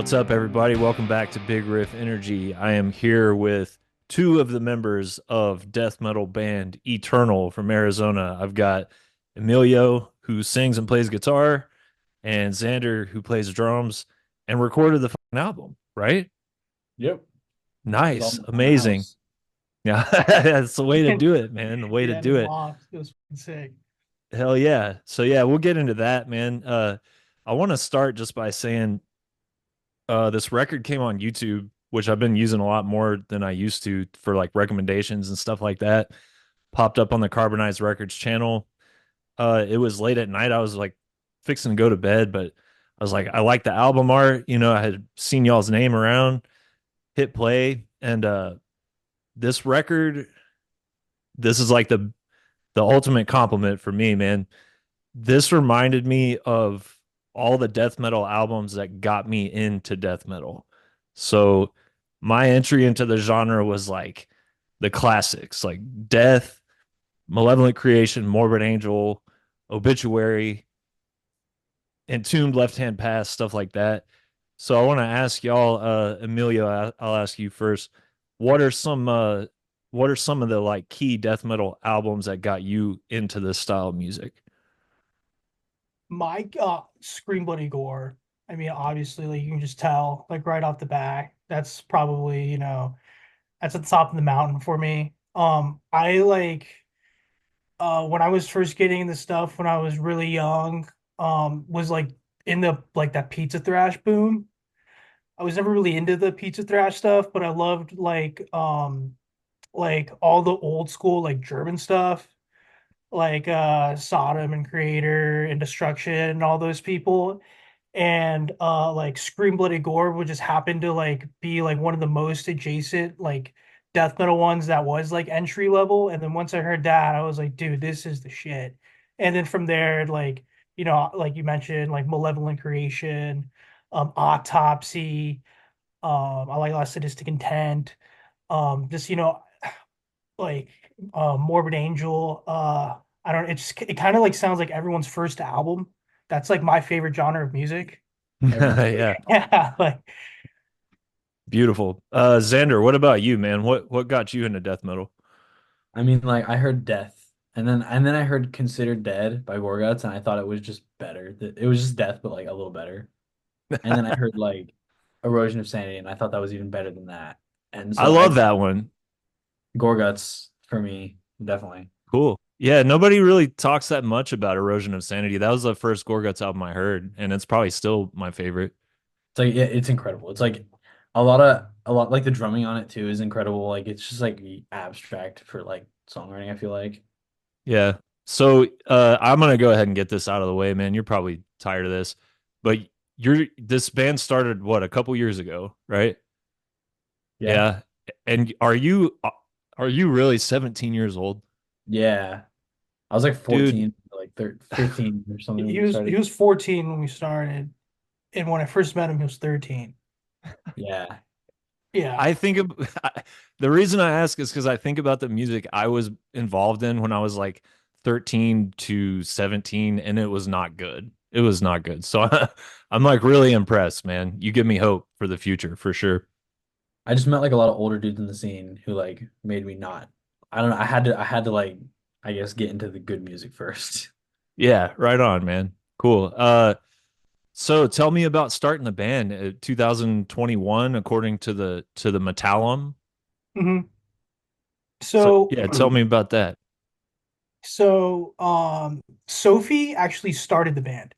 What's up, everybody? Welcome back to Big Riff Energy. I am here with two of the members of death metal band Eternal from Arizona. I've got Emilio, who sings and plays guitar, and Xander, who plays drums and recorded the fucking album, right? Yep. It's Nice. all in the Amazing. house. Yeah, that's the way to do it, man. The way to Yeah, in do his it. loft. It was fucking sick. Hell yeah. So yeah, we'll get into that, man. I want to start just by saying this record came on YouTube, which I've been using a lot more than I used to for like recommendations and stuff like that. Popped up on the Carbonized Records channel. It was late at night. I was like fixing to go to bed, but I was like, I like the album art. I had seen y'all's name around, hit play, and this record, this is like the ultimate compliment for me, man. This reminded me of all the death metal albums that got me into death metal. So my entry into the genre was like the classics, like Death, Malevolent Creation, Morbid Angel, Obituary, Entombed, Left Hand Pass, stuff like that. So I want to ask y'all, Emilio, I'll ask you first. What are some what are some of the like key death metal albums that got you into this style of music? My Scream Bloody Gore. I mean, obviously, like you can just tell, like right off the bat, that's probably, that's at the top of the mountain for me. I like when I was first getting into stuff when I was really young, was like in the like that pizza thrash boom. I was never really into the pizza thrash stuff, but I loved like all the old school like German stuff, like Sodom and Creator and Destruction and all those people. And like Scream Bloody Gore would just happen to like be like one of the most adjacent like death metal ones that was like entry level. And then once I heard that, I was like, dude, this is the shit. And then from there, like, like you mentioned, like Malevolent Creation, Autopsy, I like Last Sadistic Intent, just like Morbid Angel. I don't it kind of like sounds like everyone's first album. That's like my favorite genre of music. Everyone's Yeah. yeah, like Beautiful. Xander, what about you, man? What got you into death metal? I mean, like I heard Death, and then I heard Considered Dead by Gorguts, and I thought it was just better. It was just Death, but like a little better. And then I heard like Erosion of Sanity, and I thought that was even better than that. And I so love I that one. Gorguts for me, definitely. Cool. Yeah, nobody really talks that much about Erosion of Sanity. That was the first Gorguts album I heard, and it's probably still my favorite. It's like it's incredible. It's like a lot like the drumming on it too is incredible. Like it's just like abstract for like songwriting, I feel like. Yeah. So I'm gonna go ahead and get this out of the way, man. You're probably tired of this, but this band started what, a couple years ago, right? Yeah. Yeah. And are you really 17 years old? Yeah. I was like Dude, 14, like 15 or something when he we was he started. was 14 when we started, and when I first met him, he was 13. Yeah. Yeah, I think the reason I ask is because I think about the music I was involved in when I was like 13 to 17, and it was not good. It was not good. So I'm like really impressed, man. You give me hope for the future for sure. I just met like a lot of older dudes in the scene who like made me not. I don't know. I had to like I guess get into the good music first. Yeah, right on, man. Cool. So tell me about starting the band 2021 according to the Metallum. hmm So so yeah, tell me about that. Sophie actually started the band.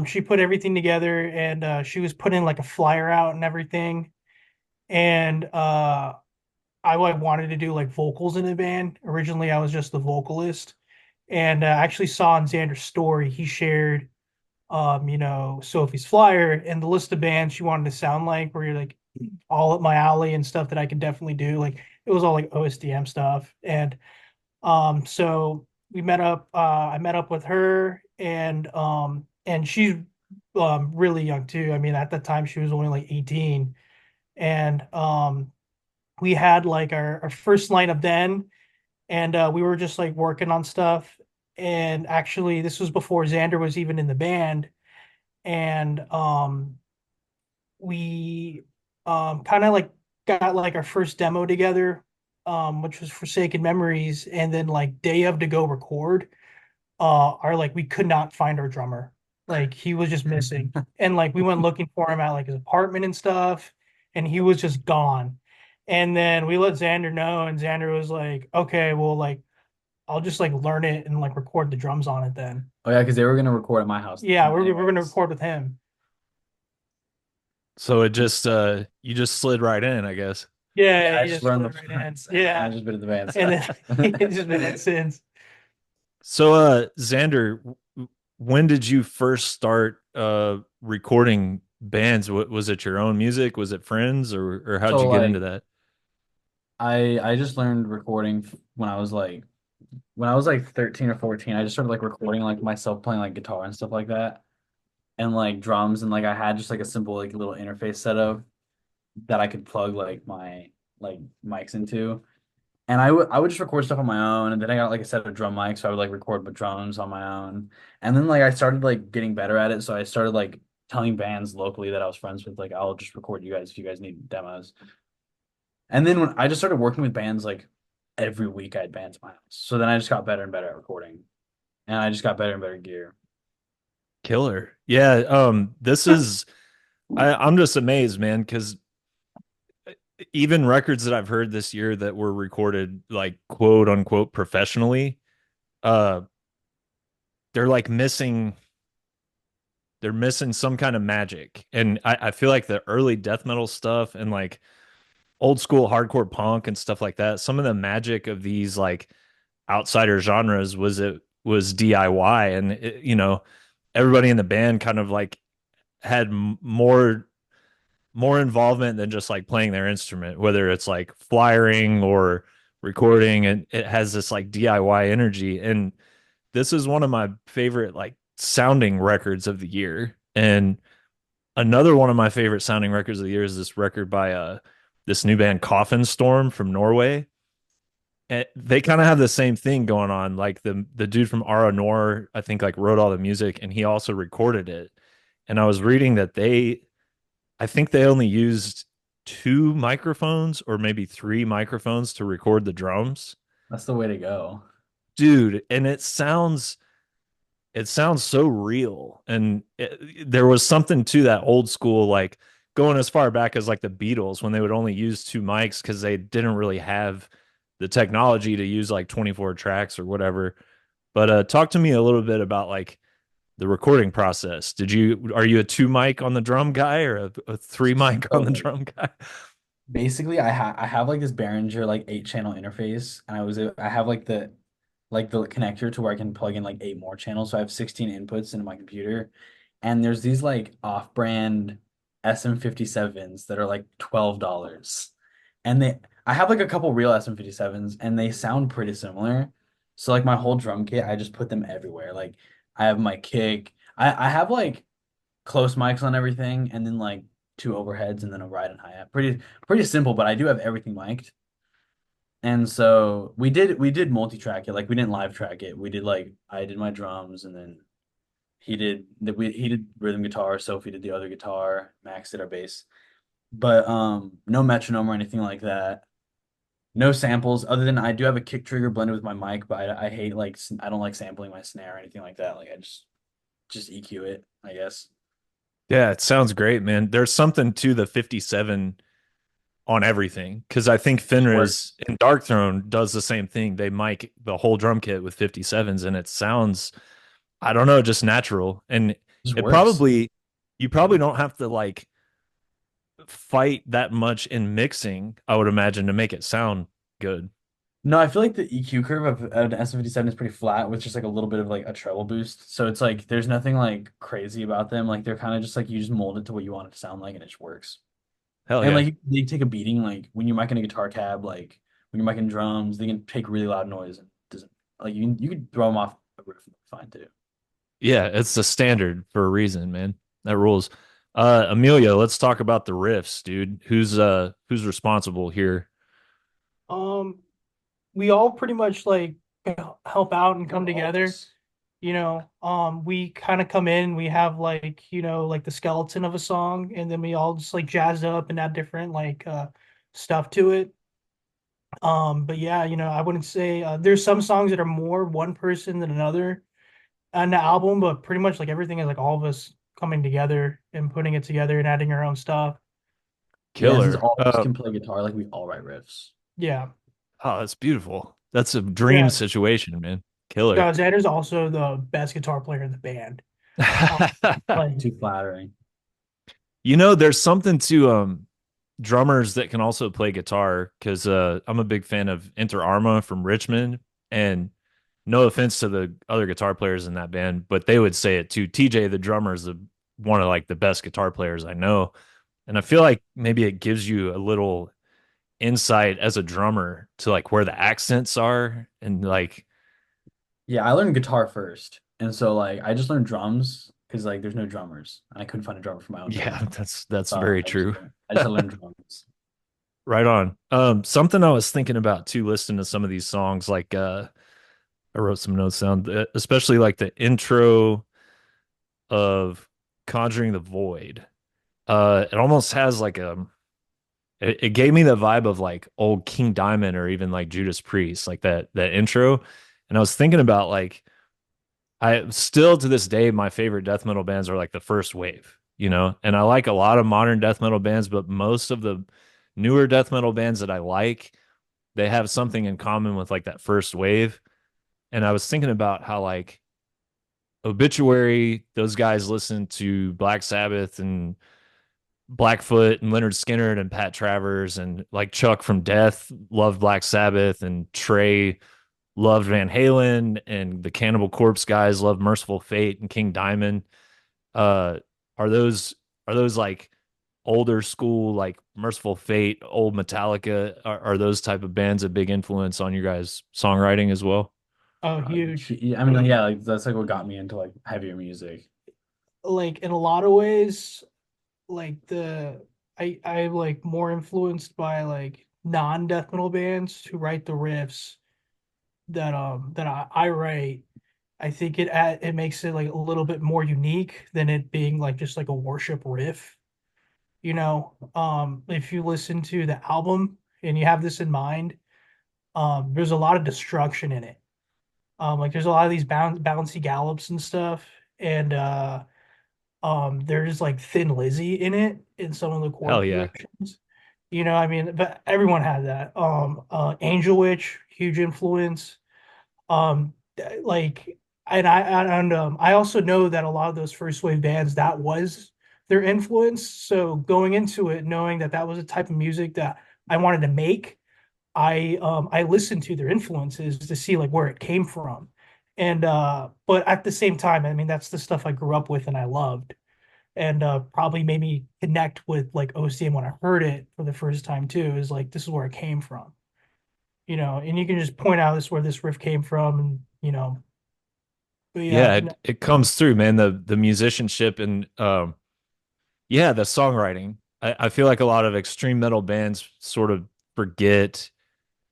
She put everything together, and she was putting like a flyer out and everything. And I like wanted to do like vocals in the band. Originally, I was just the vocalist, and I actually saw on Xander's story he shared, Sophie's flyer and the list of bands she wanted to sound like, where you're like all up my alley and stuff that I could definitely do. Like it was all like OSDM stuff, and so we met up. I met up with her, and she's really young too. I mean, at the time she was only like 18, and we had like our first lineup then, and we were just like working on stuff. And actually, this was before Xander was even in the band, and we kind of like got like our first demo together, which was Forsaken Memories, and then like day of to go record, our like we could not find our drummer. Like he was just missing. And like we went looking for him at like his apartment and stuff, and he was just gone. And then we let Xander know, and Xander was like, okay, well, like I'll just like learn it and like record the drums on it then. Oh yeah, because they were gonna record at my house Yeah, we're gonna anyways. record with him. So it just you just slid right in, I guess. Yeah, Yeah, I he just just learned the slid right in. parts, and I Yeah. just been advanced. And then he's just been in since. So Xander, when did you first start recording bands? Was it your own music? Was it friends, or how'd So you get into like that? I just learned recording when I was like 13 or 14. I just started like recording like myself playing like guitar and stuff like that, and like drums, and like I had just like a simple like little interface setup that I could plug like my like mics into. And I would just record stuff on my own, and then I got like a set of drum mics, so I would like record my drums on my own. And then like I started like getting better at it, so I started like telling bands locally that I was friends with, like I'll just record you guys if you guys need demos. And then when I just started working with bands, like every week I had bands in my house. So then I just got better and better at recording, and I just got better and better gear. Killer. Yeah. This is I'm just amazed, man, because even records that I've heard this year that were recorded like quote unquote professionally, uh, they're like missing some kind of magic. And I feel like the early death metal stuff and like old school hardcore punk and stuff like that, some of the magic of these like outsider genres was DIY, and everybody in the band kind of like had more involvement than just like playing their instrument, whether it's like flyering or recording, and it has this like DIY energy. And this is one of my favorite like sounding records of the year. And another one of my favorite sounding records of the year is this record by this new band Coffin Storm from Norway. And they kind of have the same thing going on. Like the dude from Ara Nor, I think like wrote all the music and he also recorded it. And I was reading that I think they only used two microphones or maybe three microphones to record the drums. That's the way to go. Dude, and it sounds so real. And there was something to that old school, like going as far back as like the Beatles when they would only use two mics because they didn't really have the technology to use like 24 tracks or whatever. But talk to me a little bit about like the recording process. Are you a two mic on the drum guy or a three mic on the So drum guy? basically, I have like this Behringer like 8 channel interface, and I have like the connector to where I can plug in like 8 more channels. So I have 16 inputs into my computer, and there's these like off-brand SM57s that are like $12, and they I have like a couple real SM57s, and they sound pretty similar. So like my whole drum kit, I just put them everywhere. Like I have my kick, I have like close mics on everything, and then like two overheads and then a ride and hi-hat. Pretty simple, but I do have everything mic'd. And so we did multi-track it. Like we didn't live track it. We did like I did my drums, and then he did rhythm guitar, Sophie did the other guitar, Max did our bass. But no metronome or anything like that. No samples other than I do have a kick trigger blended with my mic, but I hate like I don't like sampling my snare or anything like that. Like I just EQ it, I guess. Yeah, it sounds great, man. There's something to the 57 on everything because I think Just works. Fenris in Dark Throne does the same thing. They mic the whole drum kit with 57s and it sounds, I don't know, just natural. And Just it works. probably, you probably don't have to like fight that much in mixing, I would imagine, to make it sound good. No, I feel like the EQ curve of an S57 is pretty flat with just like a little bit of like a treble boost. So it's like there's nothing like crazy about them. Like they're kind of just like you just mold it to what you want it to sound like and it just works. Hell And yeah. like they take a beating like when you're miking a guitar cab, like when you're miking drums, they can take really loud noise and it doesn't like you can throw them off a roof and they're fine too. Yeah, it's the standard for a reason, man. That rules. Amelia, let's talk about the riffs, dude. Who's responsible here? Um, we all pretty much like help out and come together. We kind of come in, we have like, like the skeleton of a song, and then we all just like jazz it up and add different like stuff to it. But yeah, I wouldn't say there's some songs that are more one person than another on the album, but pretty much like everything is like all of us coming together and putting it together and adding our own stuff. Yeah, since Killer. all of us can play guitar, like we all write riffs. Yeah. Oh, that's beautiful. That's a dream Yeah. situation, man. Killer. Xander's also the best guitar player in the band. Um, like, Too flattering. There's something to drummers that can also play guitar because I'm a big fan of Inter Arma from Richmond, and no offense to the other guitar players in that band, but they would say it too. TJ, the drummer, is one of like the best guitar players I know, and I feel like maybe it gives you a little insight as a drummer to like where the accents are and like Yeah, I learned guitar first. And so like I just learned drums because like there's no drummers. And I couldn't find a drummer for my own yeah, band. that's So very true. I just learned drums. Right on. Something I was thinking about too, listening to some of these songs, like I wrote some notes down, especially like the intro of Conjuring the Void. It almost has like it gave me the vibe of like old King Diamond or even like Judas Priest, like that intro. And I was thinking about like I still to this day my favorite death metal bands are like the first wave, and I like a lot of modern death metal bands, but most of the newer death metal bands that I like, they have something in common with like that first wave. And I was thinking about how like Obituary, those guys listen to Black Sabbath and Blackfoot and Leonard Skinner and Pat Travers, and like Chuck from Death loved Black Sabbath, and Trey loved Van Halen, and the Cannibal Corpse guys loved Merciful Fate and King Diamond. Uh, are those like older school like Merciful Fate, old Metallica? Are those type of bands a big influence on your guys' songwriting as well? oh, huge. I mean, like, yeah, like that's like what got me into like heavier music. Like in a lot of ways, like I like more influenced by like non-death metal bands who write the riffs that I write. I think it makes it like a little bit more unique than it being like just like a worship riff. If you listen to the album and you have this in mind, there's a lot of destruction in it. Like there's a lot of these bouncy gallops and stuff, and there's like Thin Lizzy in it in some of the chord Hell yeah. progressions. I mean, but everyone had that. Angel Witch, huge influence. Um, like, I also know that a lot of those first wave bands that was their influence. So going into it, knowing that that was a type of music that I wanted to make, I listened to their influences to see like where it came from. And but at the same time, I mean that's the stuff I grew up with and I loved. And probably made me connect with like OCM when I heard it for the first time too, is like this is where it came from. And you can just point out this where this riff came from, and but yeah, Yeah, no, it comes through, man. The musicianship and yeah, the songwriting. I feel like a lot of extreme metal bands sort of forget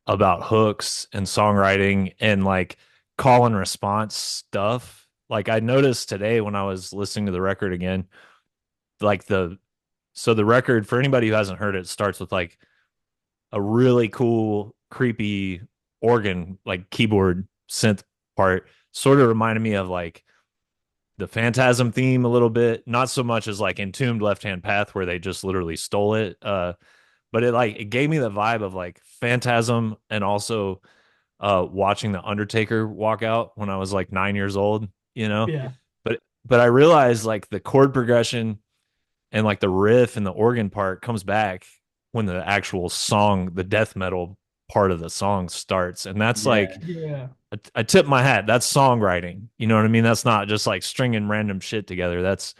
about hooks and songwriting and like call and response stuff. Like I noticed today when I was listening to the record again, like the record for anybody who hasn't heard it starts with like a really cool, creepy organ, like keyboard synth part, sort of reminded me of like the Phantasm theme a little bit, not so much as like Entombed Left Hand Path where they just literally stole it. But it gave me the vibe of like Phantasm and also watching the Undertaker walk out when I was like 9 years old, you know. yeah, But I realized like the chord progression and like the riff and the organ part comes back when the actual song, the death metal part of the song starts, and that's Yeah. like yeah. I tip my hat. That's songwriting. You know what I mean? That's not just like stringing random shit together. That's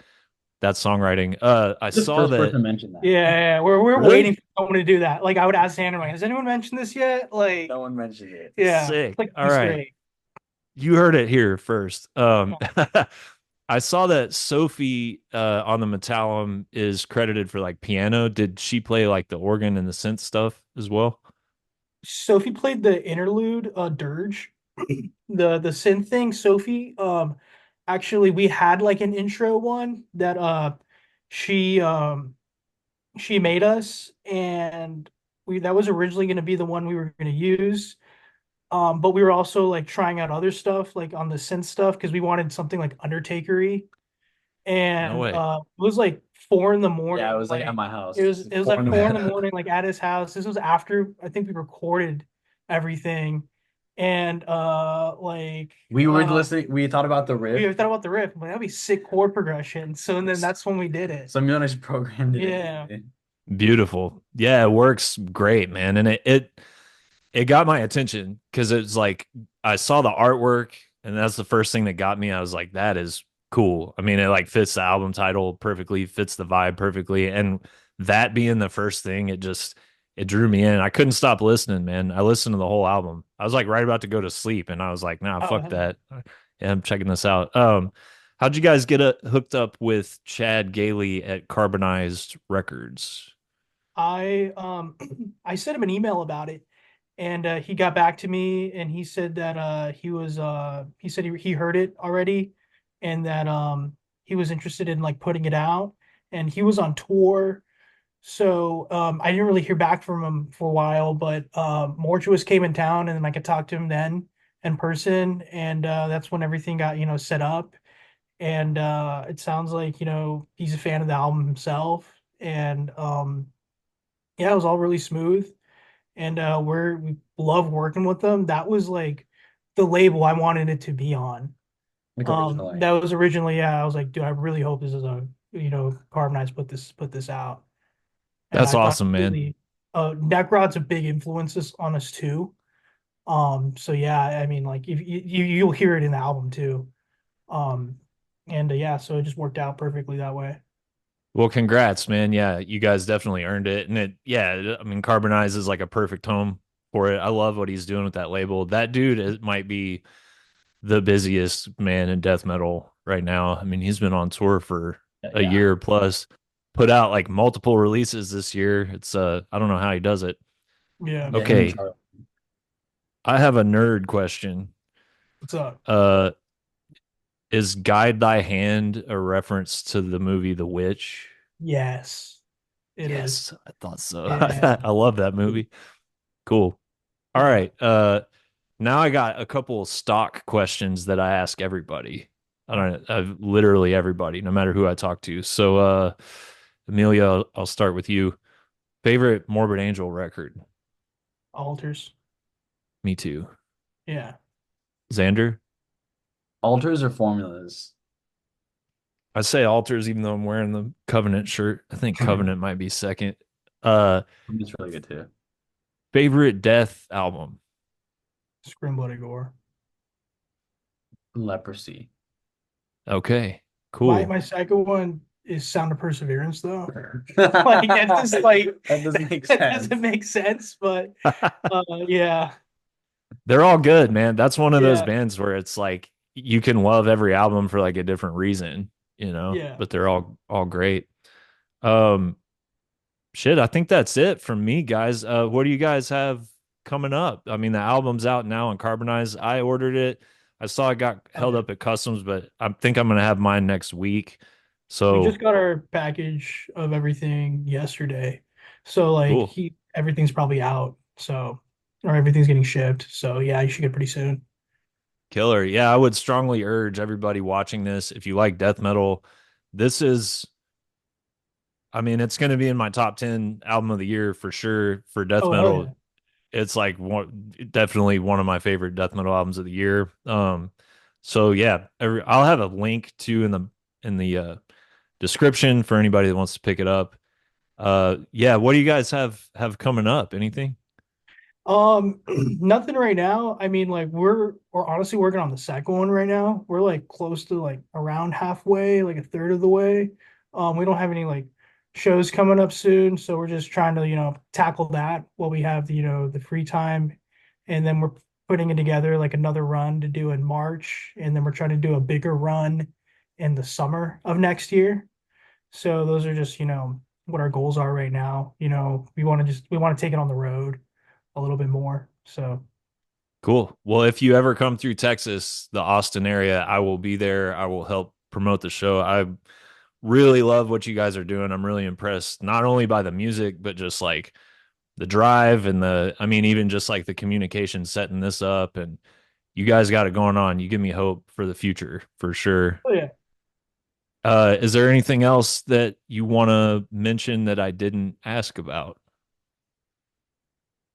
songwriting. I The saw first that. person mentioned that. Yeah, we're waiting Really? for someone to do that. Like I would ask Sandra, like, has anyone mentioned this yet? Like, No one mentioned it. yeah, it's Sick. like All Easter right. egg. You heard it here first. I saw that Sophie on the Metallum is credited for like piano. Did she play like the organ and the synth stuff as well? Sophie played the interlude, Dirge. the synth thing, Sophie, actually we had like an intro one that she she made us, and we that was originally going to be the one we were going to use. But we were also like trying out other stuff like on the synth stuff because we wanted something like Undertakery. No And way. it was like 4 in the Yeah, it morning. was like at Like my it house. was it was Four like in the 4 in the morning, morning. like at his house. This was after I think we recorded everything. And We were listening. We thought about the we riff. thought about the riff. I'm like, that'd be sick chord progression. So and then that's when we did it. So Emilio just programmed it Yeah. anyway. Beautiful. Yeah, it works great, man. And it got my attention because it's like I saw the artwork and that's the first thing that got me. I was like, that is cool. I mean, it like fits the album title perfectly, fits the vibe perfectly. And that being the first thing, it drew me in. I couldn't stop listening, man. I listened to the whole album. I was like right about to go to sleep and I was like, nah, fuck Uh, that. Yeah, I'm checking this out. How'd you guys get hooked up with Chad Gailey at Carbonized Records? I I sent him an email about it, and he got back to me, and he said that he said he heard it already, and that he was interested in like putting it out, and he was on tour. So I didn't really hear back from him for a while, but Mortuous came in town, and then I could talk to him then in person, and that's when everything got set up. And it sounds like he's a fan of the album himself, and yeah, it was all really smooth, and we love working with them. That was like the label I wanted it to be on. Like originally. That was originally, yeah, I was like, dude, I really hope this is a Carbonized put this out. And That's I thought awesome, man. really Necrod's a big influence on us too. So yeah, I mean, like if you'll hear it in the album too. Um and yeah, so it just worked out perfectly that way. Well, congrats, man. Yeah, you guys definitely earned it. And I mean, Carbonize is like a perfect home for it. I love what he's doing with that label. That dude might be the busiest man in death metal right now. I mean, he's been on tour for a Yeah. year plus, put out like multiple releases this year. I don't know how he does it. Yeah. Yeah, him and Okay, Charlie. I have a nerd question. What's up? Uh, is Guide Thy Hand a reference to the movie The Witch? Yes, it is. Yes, I thought so. Yeah. I love that movie. Cool. All Yeah. right. Now I got a couple stock questions that I ask everybody. I don't know, I've literally everybody, no matter who I talk to. So, Amelia, I'll start with you. Favorite Morbid Angel record? Altars. Me too. Yeah. Xander? Altars or formulas? I say Altars, even though I'm wearing the Covenant shirt. I think I'm Covenant might be second. Uh, just really good too. favorite Death album? Scream Bloody Gore. Leprosy. Okay, My cool. my second one is Sound of Perseverance though. Like it's just That like doesn't make it sense. doesn't make sense, but yeah. They're all good, man. That's one of those Yeah. bands where it's like you can love every album for like a different reason, Yeah. but they're all great. Um shit, I think that's it from me, guys. What do you guys have coming up? I mean, the album's out now on Carbonize. I ordered it. I saw it got Oh held yeah. up at Customs, but I think I'm gonna have mine next week. We just So got our package of everything yesterday. So like cool. he everything's probably out. So or everything's getting shipped. So yeah, you should get pretty soon. Killer. Yeah, I would strongly urge everybody watching this, if you like death metal, this is I mean, it's going to be in my top 10 album of the year for sure for death Oh hell metal. yeah. It's like definitely one of my favorite death metal albums of the year. So yeah, I'll have a link to in the description for anybody that wants to pick it up. Yeah, what do you guys have coming up? Anything? Nothing right now. I mean, like we're honestly working on the second one right now. We're like close to like around halfway, like a third of the way. We don't have any like shows coming up soon, so we're just trying to, tackle that while we have the free time. And then we're putting it together like another run to do in March, and then we're trying to do a bigger run in the summer of next year. So those are just, what our goals are right now. We want to take it on the road a little bit more. So Cool. Well, if you ever come through Texas, the Austin area, I will be there. I will help promote the show. I really love what you guys are doing. I'm really impressed, not only by the music, but just like the drive and I mean, even just like the communication setting this up. And you guys got it going on. You give me hope for the future for sure. Oh yeah. Is there anything else that you want to mention that I didn't ask about?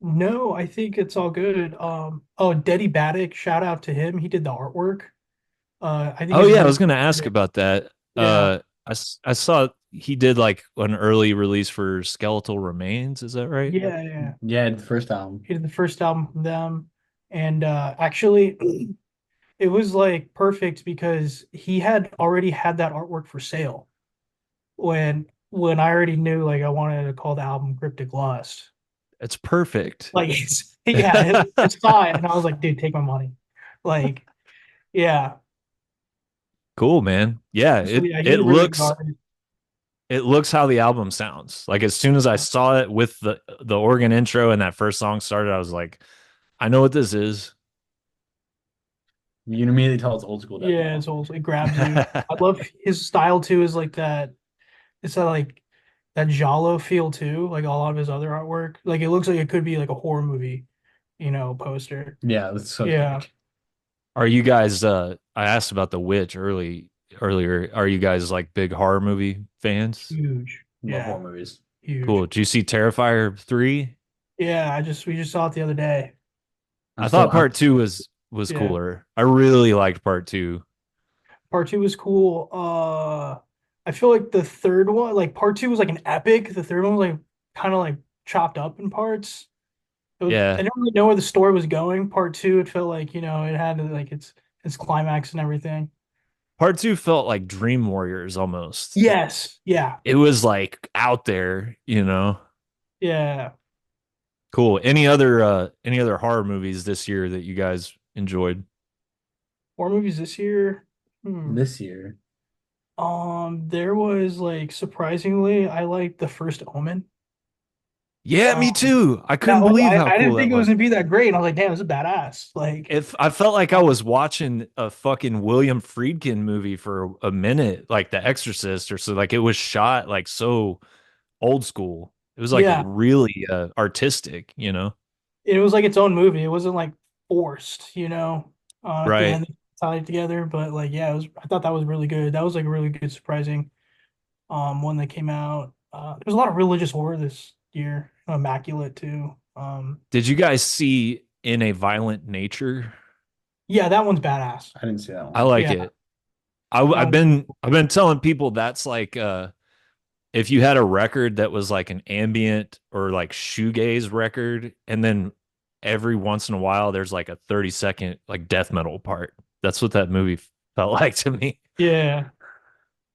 No, I think it's all good. Oh, Deddy Baddick, shout out to him. He did the artwork. I think Oh his yeah, I was music. going to ask about that. Yeah. I saw he did like an early release for Skeletal Remains. Is that right? Yeah, yeah. Yeah, the first album. He did the first album from them. And actually it was like perfect because he had already had that artwork for sale when I already knew like I wanted to call the album Cryptic Lust. It's perfect. Like yeah, I saw it and I was like, dude, take my money. Like, yeah. Cool, man. Yeah, So yeah, he's it a really good artist. it looks how the album sounds. Like as soon as I saw it with the organ intro and that first song started, I was like, I know what this is. You can immediately tell it's old school death Yeah, metal. it's also it grabs you. I love his style too, is like that it's that like that Giallo feel too, like a lot of his other artwork. Like it looks like it could be like a horror movie, poster. Yeah, that's so Yeah, sick. Are you guys I asked about The Witch earlier. Are you guys like big horror movie fans? huge. Love Yeah, horror movies. Cool. huge. Did you see Terrifier 3? Yeah, we just saw it the other day. I thought I'm part 2 was Yeah. cooler. I really liked part 2. Part two was cool. I feel like the third one, like part two was like an epic. The third one was like kind of like chopped up in parts. I Yeah. didn't really know where the story was going. Part two, it felt like, it had like its climax and everything. Part 2 felt like Dream Warriors almost. Yes. Yeah. It was like out there. Yeah. Cool. Any other horror movies this year that you guys enjoyed? Horror movies this year. Hmm. this year. There was like surprisingly, I liked The First Omen. Yeah, me Um, too. I couldn't that was believe how I cool didn't that think it was was. gonna be that great, and I was like, damn, this is badass. Like, If I felt like I um, was watching a fucking William Friedkin movie for a minute, like The Exorcist or so, like it was shot like so old school. It was like yeah, really artistic. it was like its own movie. It wasn't like forced, at the Right. end tied together. But like, yeah, it was. I thought that was really good. That was like a really good, surprising one that came out. There's a lot of religious horror this year. Immaculate too. Did you guys see In a Violent Nature? Yeah, that one's badass. I didn't see that I one. like Yeah, it. that I've one's been telling people that's like if you had a record that was like an ambient or like shoegaze record, and then every once in a while there's like a 30-second like death metal part. That's what that movie felt like to me. yeah.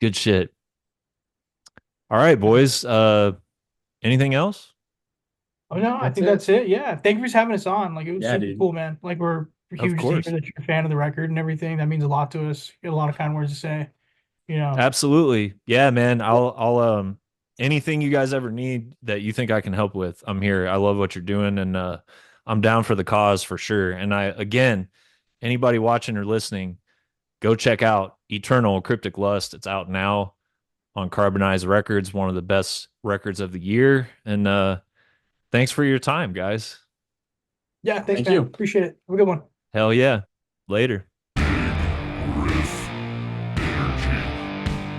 Good shit. All right, boys. Anything else? Oh no, I That's think it. that's it. Yeah, thank you for having us on. Like it was Yeah, super dude. cool, man. Like we're Of huge to hear course. that you're a fan of the record and everything. That means a lot to us. You have a lot of kind words to say. You know. Absolutely. Yeah, man. I'll anything you guys ever need that you think I can help with, I'm here. I love what you're doing, and I'm down for the cause for sure. And I again, anybody watching or listening, go check out Eternal Cryptic Lust. It's out now on Carbonized Records, one of the best records of the year. And thanks for your time, guys. Yeah, thanks, Thank man. you. Appreciate it. Have a good one. Hell yeah. Later.